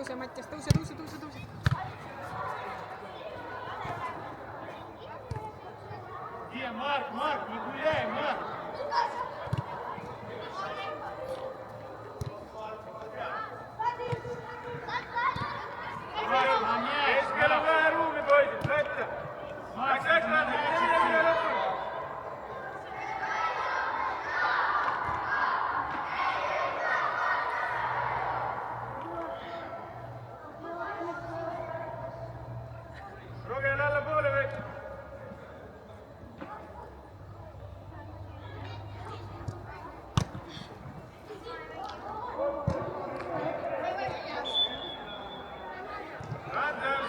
tõuse, Mattias, tõuse. Марк, не гуляй, Марк! Головая руки пойдет, Петя! Марк, как надо? Rogel allapoole või? Randel,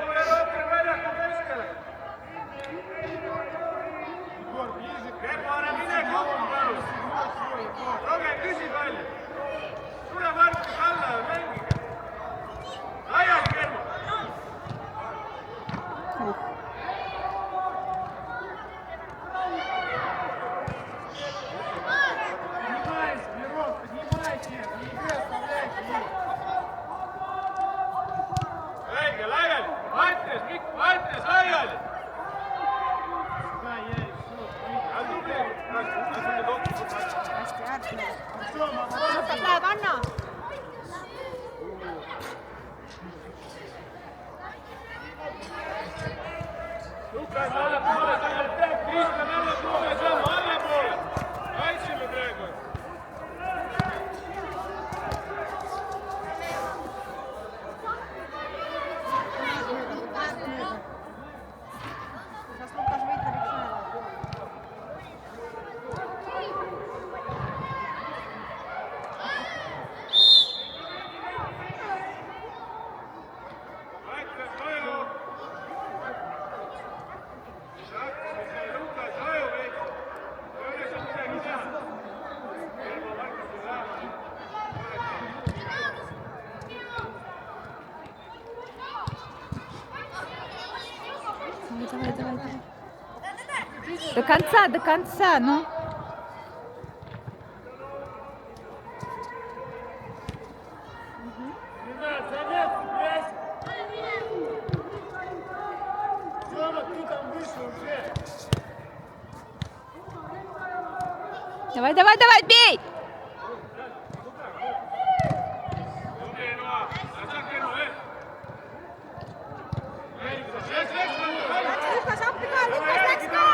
tule rohkem väljaku keskele! Kermo, ära mine kokku, palun! Rogel, küsi palju! Tule varsti alla ja mängige! Laiali, Kermo! Õige, laiali! Mattias, laiali! Hästi, äärtne. Lõpet läheb, Anna! Lukas, allapoole, Kristjan, allapoole, samm, allapoole! Kaitseme praegu! Kas Lukas võitleb üks ühele? Mattias, Toivo! Lukas, Toivo veits! Ei ole siin midagi teha! Kermo, Markus, ei lähe! Давай. До конца, ну. Ребят, заметку, блядь! Тёма, ты там вышел уже! Давай, бей! Lukas, appi ka, Lukas, läks ka!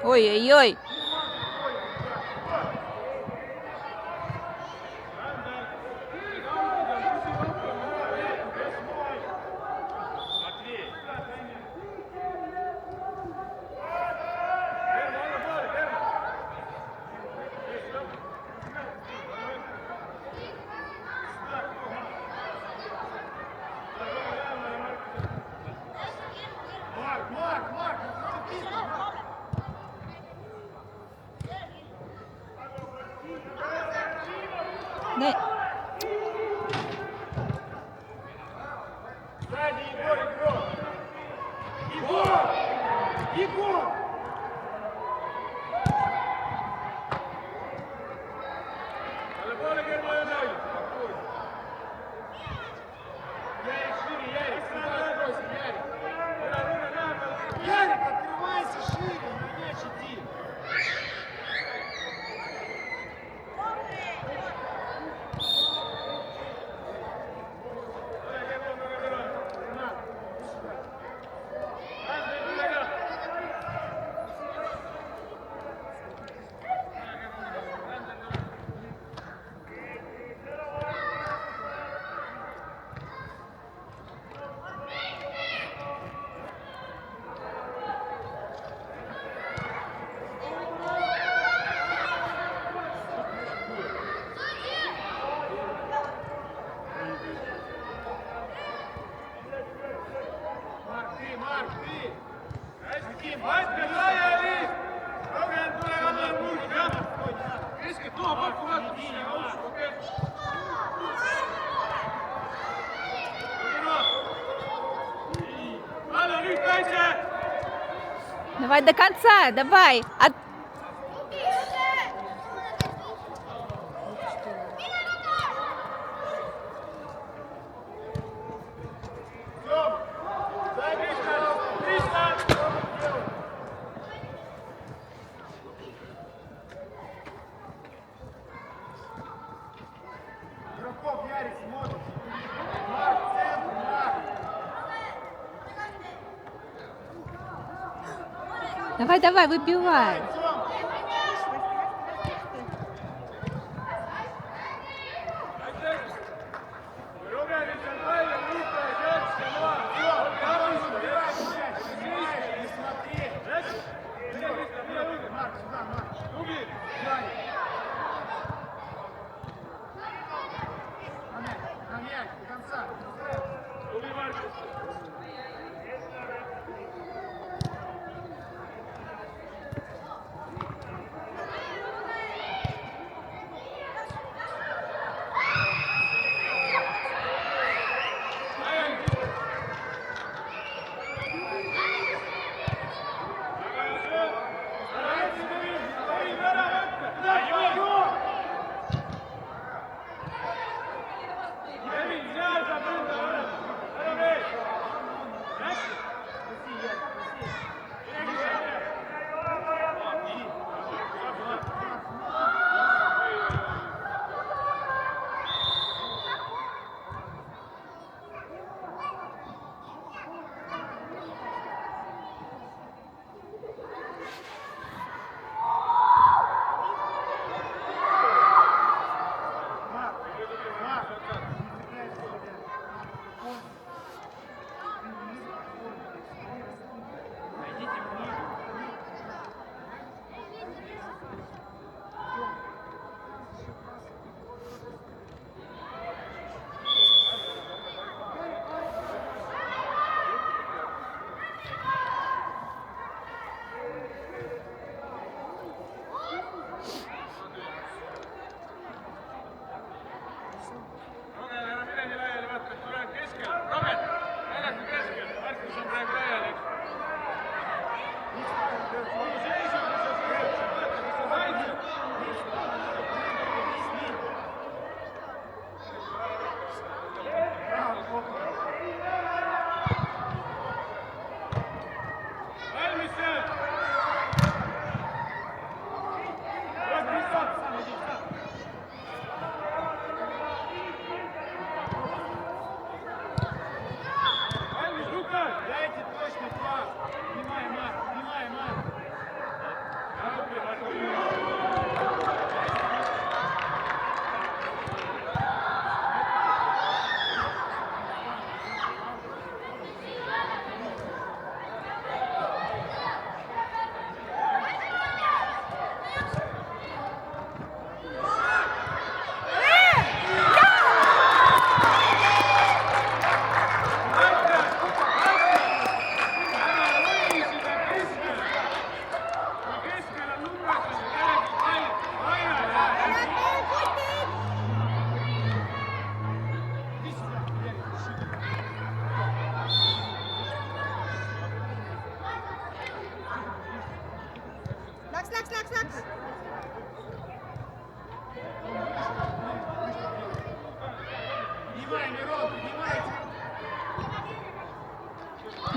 Ой-ой-ой. Марк! Да. Сзади Егор, игрок! Егор! Allapoole, Kermo, ja Nail! Ярик, шире, Ярик! Ярик, открывайся шире! На мяч иди! Vahetke laiali! Rogen, tule kallale nurgi, jah! Keskelt tuha pakku vaata! Okei. Alla, nüüd kaitse! Давай до конца, давай. Давай, давай, выбивай. Läks.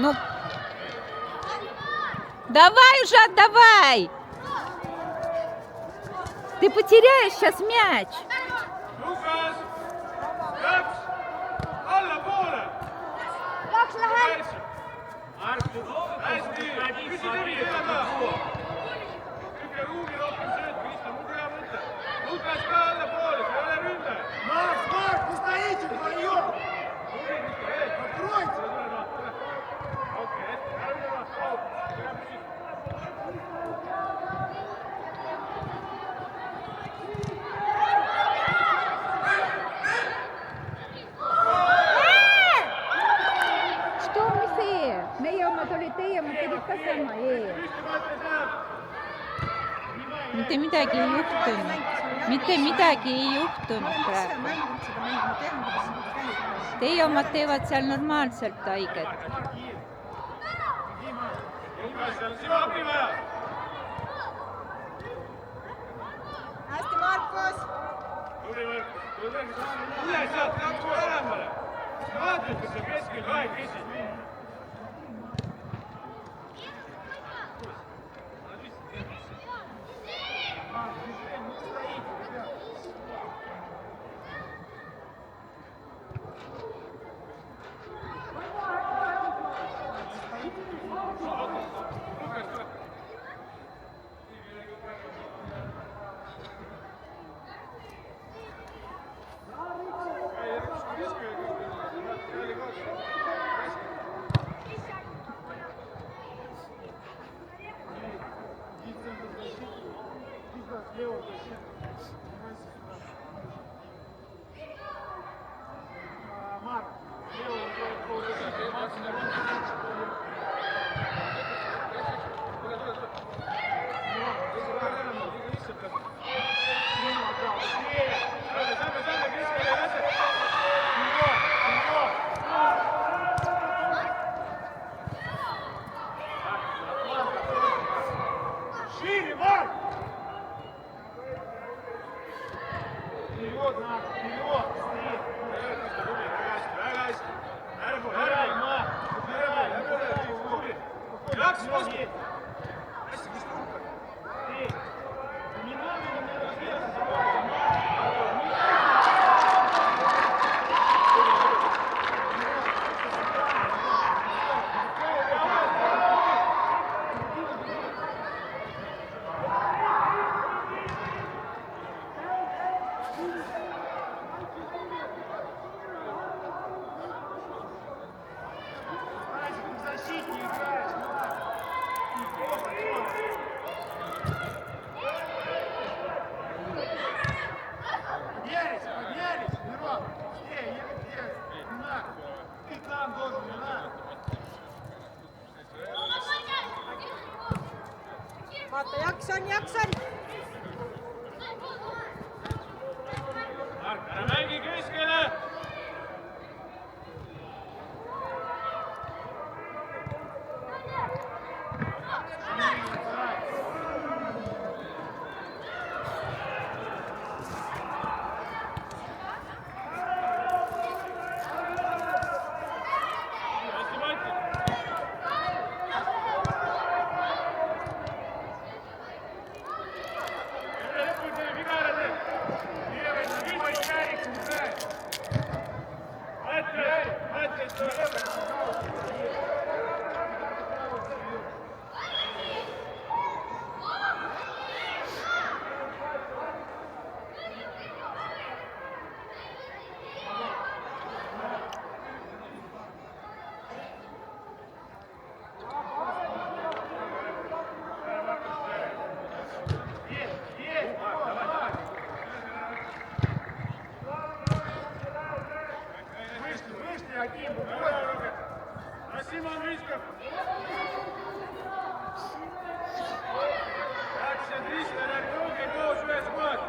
Ну, давай уже отдавай. Ты потеряешь сейчас мяч. Lukas, läks, allapoole. Läks, läheb. Hästi, küsi läbi sellega. Tükke ruumi rohkem sööd, Krista, mul hea mõte. Lukas ka allapoole, see ei ole ründe. Марк, вы стоите вдвоем! Откройте! Okei, ära üle vaata, ära püsi. Что мы see? Meie omad olid, teie omad pidid ka sama ees. tee. Mitte midagi ei juhtunud. Mitte midagi ei juhtunud praegu. Teie omad teevad seal normaalselt haiget. hästi, Markus. Tule sealt näppu lähemale. Vaata, kas sa keskel ka ei kesi. Шире, Марк! Вперед, Марк, вперед! Быстрее! Väga hästi. Ärgu, Убирай, Марк! Убирай! Jaks vastu. Быстрее! Не надо на развес! Защитник играешь! Поднялись, поднялись! Мирон, быстрее, ехать, не надо! Ты там должен, не надо! vaata, jaksan. Mark, ära mängi keskele. Hästi, Mati. Вышли, Аким, Симон Вичков. Läks ja Tristan ja Kruugi koos ühes kohas.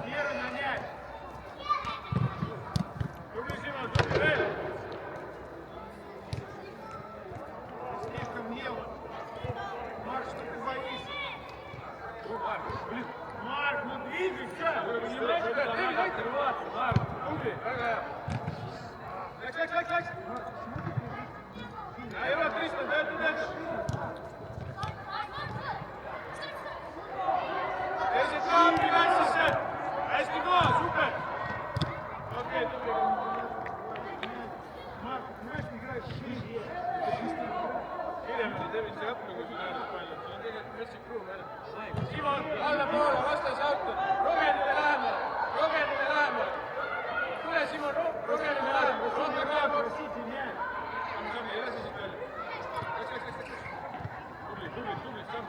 Вера нанять! Tubli Simon, tubli veel. Слишком мелко! Марк, что ты боишься? Марк, ну двигайся! Tubli, väga hea. Läks. Ja jõuab Tristan, tööta. Teised ka appi kaitsesse. Hästi koha, super. Okei, tubli. Марк, ты знаешь, ты играешь шире! Hiljem oli tervise õppe, kui sul äärelt palju. See on tegelikult metsik ruum jälle. Simon, allapoole, vastase auto. Rogelile lähemale. Tule, Simon, Rogelile lähemale. Rogelile lähemale. Просите мяч! Samm, ei lase siit välja. Läks. Tubli, samm.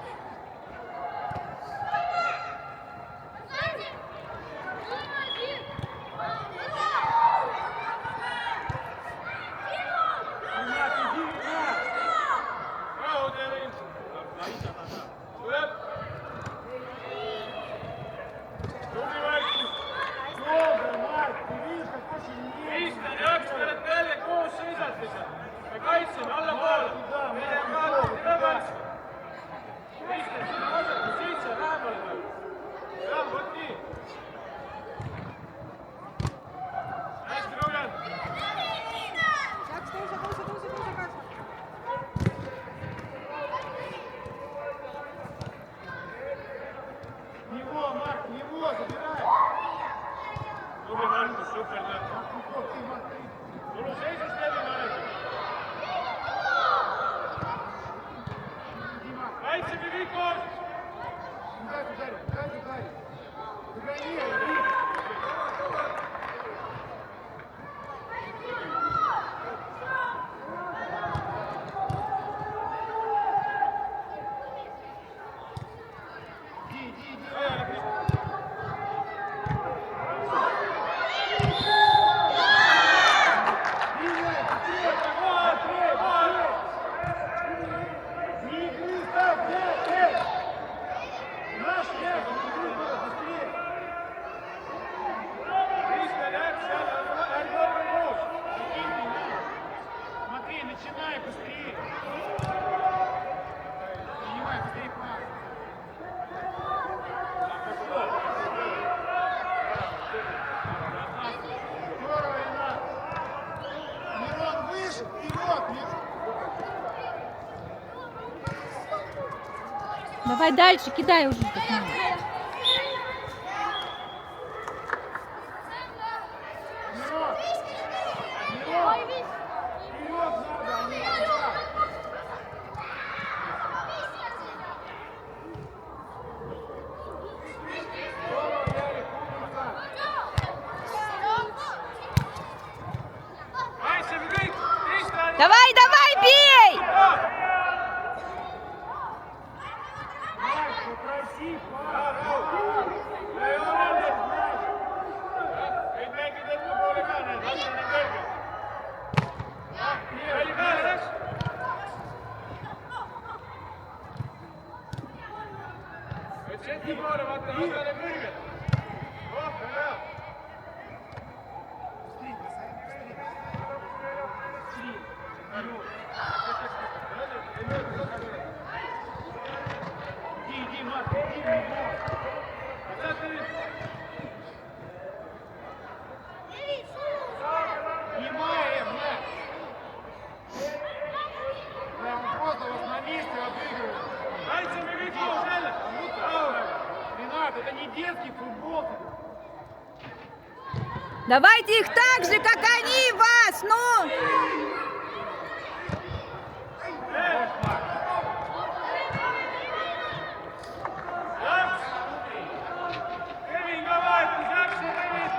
начинай быстрее. Принимай быстрее пас. Здорово, Ренат. Мирон, выше, вперед, Мирон. Давай дальше, кидай уже. Мирон. Мирон. Вперед надо, а не назад. Здорово, Ярик, умница. Айся, беги! Триста! Давай, давай, бей! Марк, попроси пас. Ei mängida poole ka, näed, vastane kõrge. Palli peale läks. Et senti poole, vaata, vastane kõrge. Oh, hea. Иди, Марк, иди, Мирон. Снимай, блядь. Прям просто вас на месте обыгрывают. Айся, беги, jälle. Ренат, это не детский футбол. Давайте их так же, как они вас, ну! Kevin, давай, тужакся, Kevin.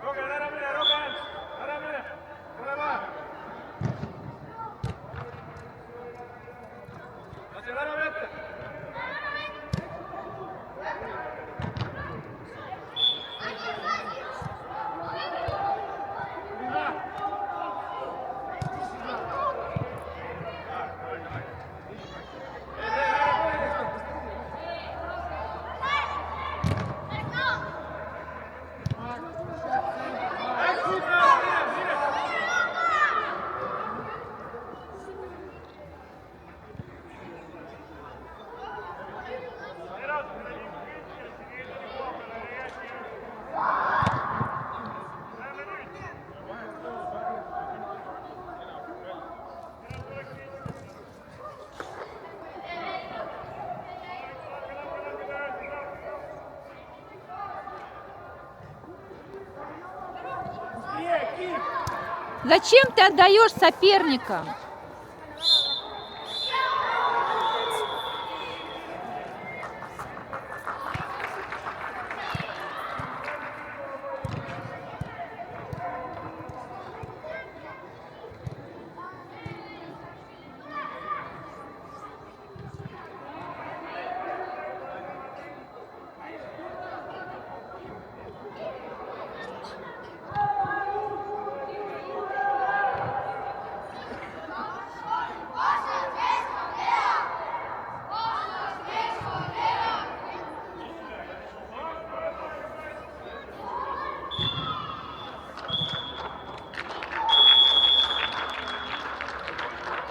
Rogen, ära mine, Rogen! Ära mine! Tule maha! Lase ära vette! Ренат. Läks suuta! Mine! Быстрее, кик. Зачем ты отдаешь соперникам?